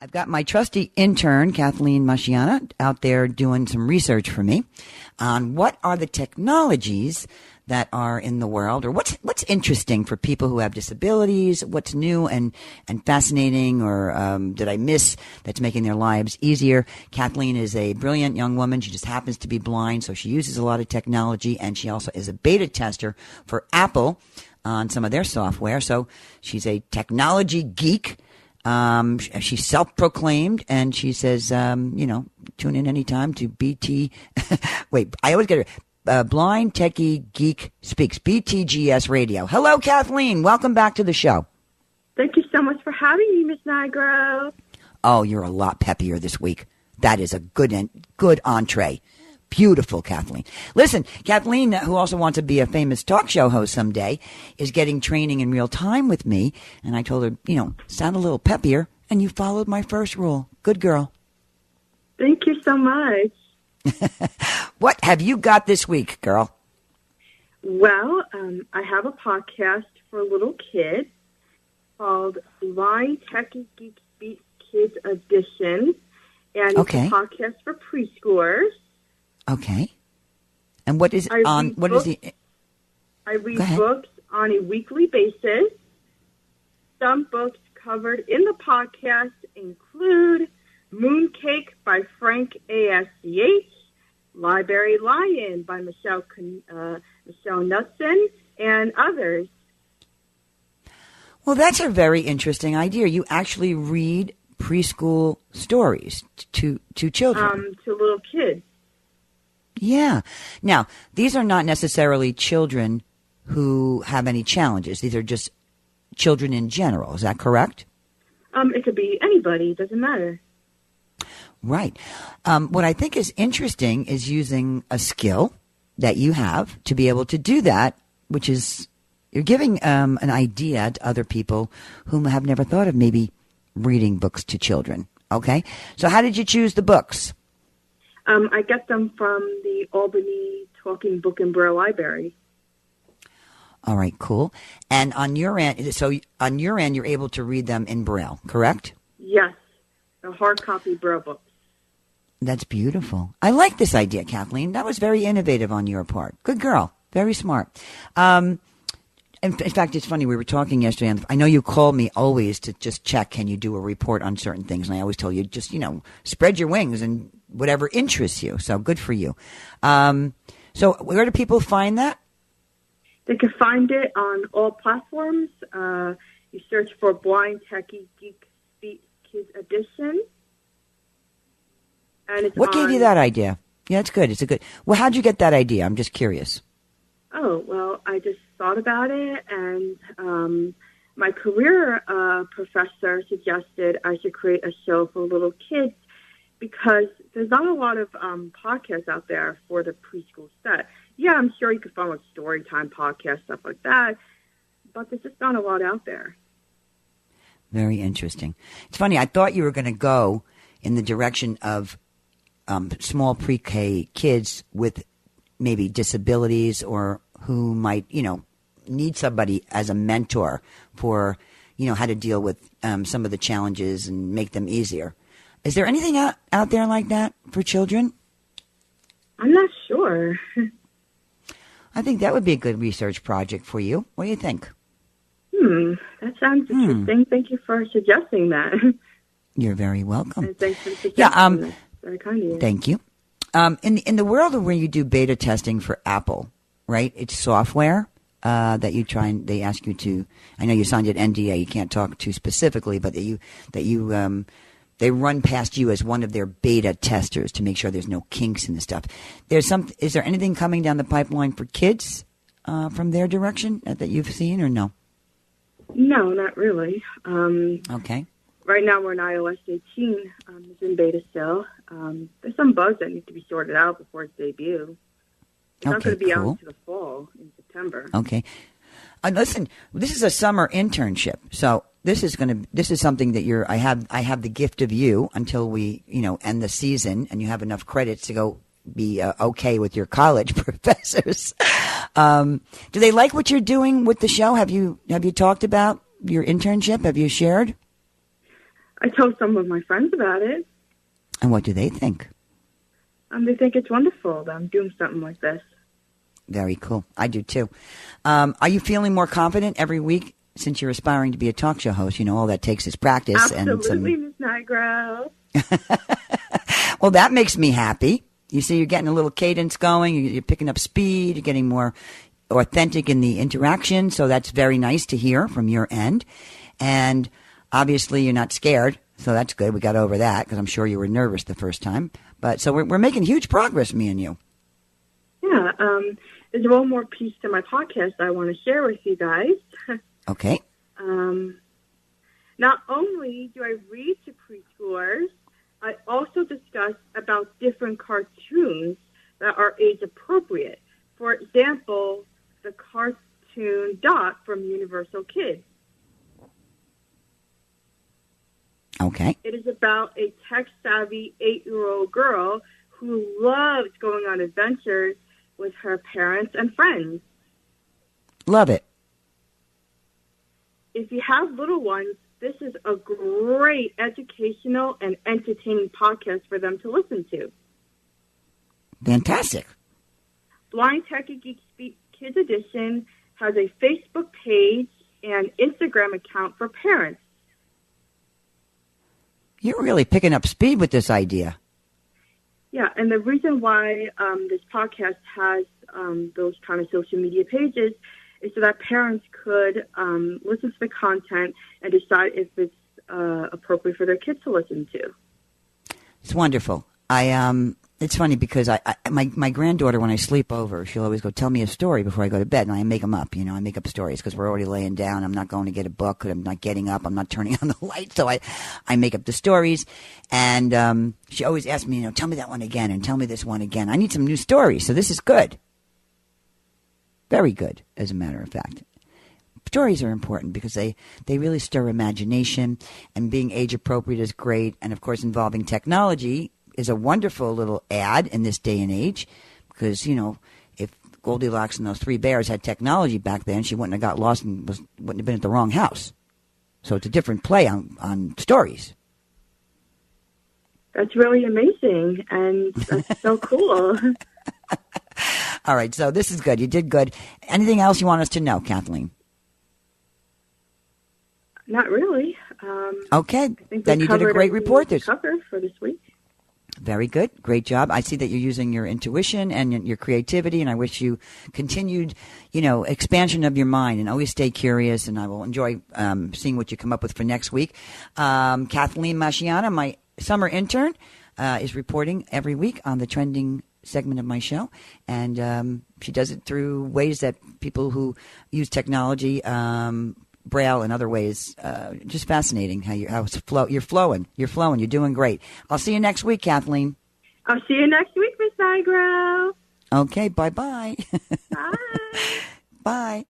I've got my trusty intern, Kathleen Masciana, out there doing some research for me on what are the technologies that are in the world, or what's interesting for people who have disabilities, what's new and fascinating, or did I miss that's making their lives easier. Kathleen is a brilliant young woman. She just happens to be blind, so she uses a lot of technology, and she also is a beta tester for Apple on some of their software. So she's a technology geek. She's self-proclaimed, and she says, tune in anytime to BT. Wait, I always get it. Blind Techie Geek Speaks, BTGS Radio. Hello, Kathleen. Welcome back to the show. Thank you so much for having me, Miss Nigro. Oh, you're a lot peppier this week. That is a good entree. Beautiful, Kathleen. Listen, Kathleen, who also wants to be a famous talk show host someday, is getting training in real time with me. And I told her, sound a little peppier. And you followed my first rule. Good girl. Thank you so much. What have you got this week, girl? Well, I have a podcast for little kids called Blind Techie Geek Speak Kids Edition. And it's a podcast for preschoolers. Okay. And what is I read books on a weekly basis. Some books covered in the podcast include Mooncake by Frank A.S.C.H., Library Lion by Michelle Knudsen, and others. Well, that's a very interesting idea. You actually read preschool stories to children. To little kids. Yeah. Now, these are not necessarily children who have any challenges. These are just children in general. Is that correct? It could be anybody. It doesn't matter. Right. What I think is interesting is using a skill that you have to be able to do that, which is you're giving an idea to other people whom have never thought of maybe reading books to children. Okay. So how did you choose the books? I get them from the Albany Talking Book and Braille Library. All right, cool. And on your end, you're able to read them in Braille, correct? Yes, the hard copy Braille books. That's beautiful. I like this idea, Kathleen. That was very innovative on your part. Good girl. Very smart. In fact, it's funny. We were talking yesterday. And I know you call me always to just check, can you do a report on certain things? And I always tell you, just, spread your wings and whatever interests you. So good for you. So where do people find that? They can find it on all platforms. You search for Blind Techie Geek Speak Kids Edition. And it's what gave you that idea? Yeah, it's good. Well, how'd you get that idea? I'm just curious. Oh, well, I just thought about it, and my career professor suggested I should create a show for little kids because there's not a lot of podcasts out there for the preschool set. Yeah, I'm sure you could find like story time podcasts, stuff like that, but there's just not a lot out there. Very interesting. It's funny. I thought you were going to go in the direction of small pre-K kids with maybe disabilities or who might, need somebody as a mentor for, how to deal with some of the challenges and make them easier. Is there anything out there like that for children? I'm not sure. I think that would be a good research project for you. What do you think? That sounds interesting. Thank you for suggesting that. You're very welcome. And thanks for the suggestion. Yeah, That's very kind of you. Thank you. In the world of where you do beta testing for Apple, right? It's software that you try and they ask you to. I know you signed an NDA. You can't talk too specifically, but they run past you as one of their beta testers to make sure there's no kinks in the stuff. Is there anything coming down the pipeline for kids from their direction that you've seen, or no? No, not really. Okay. Right now we're in iOS 18. It's in beta still. There's some bugs that need to be sorted out before its debut. It's not going to be out until the fall in September. Okay. Listen, this is a summer internship, so this is something that I have the gift of you until we end the season and you have enough credits to go be okay with your college professors. Do they like what you're doing with the show? Have you talked about your internship? Have you shared? I told some of my friends about it. And what do they think? They think it's wonderful that I'm doing something like this. Very cool. I do too. Are you feeling more confident every week since you're aspiring to be a talk show host? You know, all that takes is practice. Absolutely, Ms. Nigro. Well, that makes me happy. You see, you're getting a little cadence going. You're picking up speed. You're getting more authentic in the interaction. So that's very nice to hear from your end. And obviously, you're not scared. So that's good. We got over that because I'm sure you were nervous the first time. But so we're making huge progress, me and you. Yeah. There's one more piece to my podcast I want to share with you guys. Okay. Not only do I read to preschoolers, I also discuss about different cartoons that are age appropriate. For example, the cartoon Dot from Universal Kids. Okay. It is about a tech-savvy 8-year-old girl who loves going on adventures with her parents and friends. Love it. If you have little ones, this is a great educational and entertaining podcast for them to listen to. Fantastic. Blind Techie Geek Speak Kids Edition has a Facebook page and Instagram account for parents. You're really picking up speed with this idea. Yeah, and the reason why this podcast has those kind of social media pages is so that parents could listen to the content and decide if it's appropriate for their kids to listen to. It's wonderful. It's funny because my granddaughter, when I sleep over, she'll always go, tell me a story before I go to bed. And I make them up, I make up stories because we're already laying down. I'm not going to get a book. I'm not getting up. I'm not turning on the light. So I make up the stories. And she always asks me, tell me that one again and tell me this one again. I need some new stories. So this is good. Very good, as a matter of fact. Stories are important because they really stir imagination, and being age appropriate is great. And of course, involving technology is a wonderful little ad in this day and age because, if Goldilocks and those three bears had technology back then, she wouldn't have got lost and wouldn't have been at the wrong house. So it's a different play on stories. That's really amazing, and that's so cool. All right, so this is good. You did good. Anything else you want us to know, Kathleen? Not really. Okay, then you did a great report. Cover for this week. Very good. Great job. I see that you're using your intuition and your creativity, and I wish you continued, expansion of your mind, and always stay curious, and I will enjoy seeing what you come up with for next week. Kathleen Masciana, my summer intern, is reporting every week on the trending segment of my show, and she does it through ways that people who use technology, Braille and other ways, just fascinating how you're flowing. You're doing great. I'll see you next week, Kathleen. I'll see you next week, Miss Nigro. Okay, bye-bye. Bye. Bye.